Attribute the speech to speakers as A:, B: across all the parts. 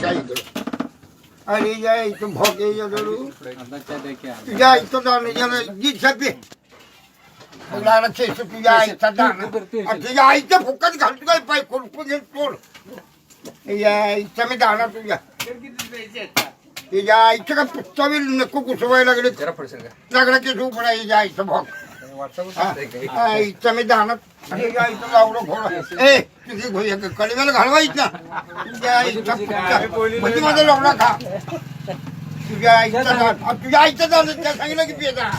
A: काही अरे या इथं भोगे जरू तुझ्या आईचं दाणं गेलं जी छपी तुझ्या आईचा दाणं तुझ्या आईचं फुकट घालतो काय पाय खुरपून घेऊन तोड या आईचा मी दाणा तुझ्या तुझ्या आईचं का पुस्तवी नको कुसवायला लागले लागला की तू पण आईच्या आईचं भोग आईचा मी दाणा आईचं लावलं घोडं ए तुझी कडव्याला घालवायच ना तुझ्या आईचा म्हणजे माझा लावला खा तुझ्या आईचं दाणं त्या सांगितलं की पिता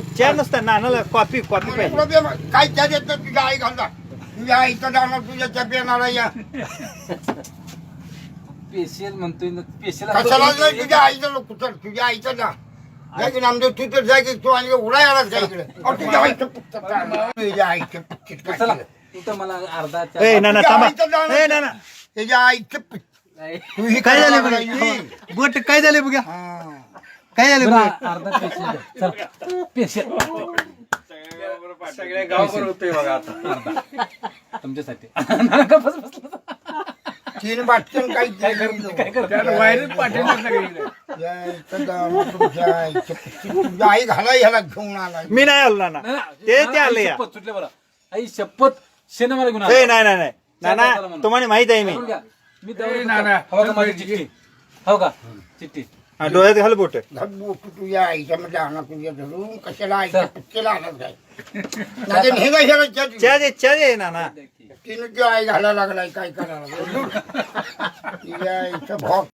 B: चहा नसता नानाला कॉफी पाहिजे
A: काय चहा देत तुझ्या आई घालता तुझ्या आईचा दाणा तुझ्या चहा पिणारा या
C: स्पेशल म्हणतोय ना स्पेशल
A: कशाला नाही तुझ्या आईचं लोक कुठं तुझ्या आईचं जा जाय की नामदेव तू तर जाय की तू आणि उडा आलाच काय इकडे तुझ्या आईचं तुझ्या आईचं
C: चला तू तर मला अर्धा
B: नाना थांबा नाना
A: त्याच्या आईचं तू ही
B: काय झाले
A: बघा
B: बघा बोट काय झाले बघा काय झाले बघा
C: अर्धा स्पेशल स्पेशल
D: सगळे गावभर होते बघा आता
C: तुमच्यासाठी
A: तीन बाटकन काही
D: वायरच पाठवणार
A: तुझ्या आई घाला ह्याला घेऊन आला
B: मी नाही आलो नाना ते आले या
C: शपथ सुटले बरं आई शपथ शेण मला घेऊन
B: नाही नाही नाही नाना तुम्हाला माहित आहे मी
C: मी हो का माझी चिठ्ठी हो का चिठ्ठी
B: डोळ्यात घाल बोट
A: तुझ्या आईच्या मध्ये आणा तुझ्या धरून कशाला आईच्या पुच्चेला आणत जाय हे काय
B: चहा दे नाना
A: तिने ती आई घालायला लागलाय काय करायला तुझ्या आईचं भोग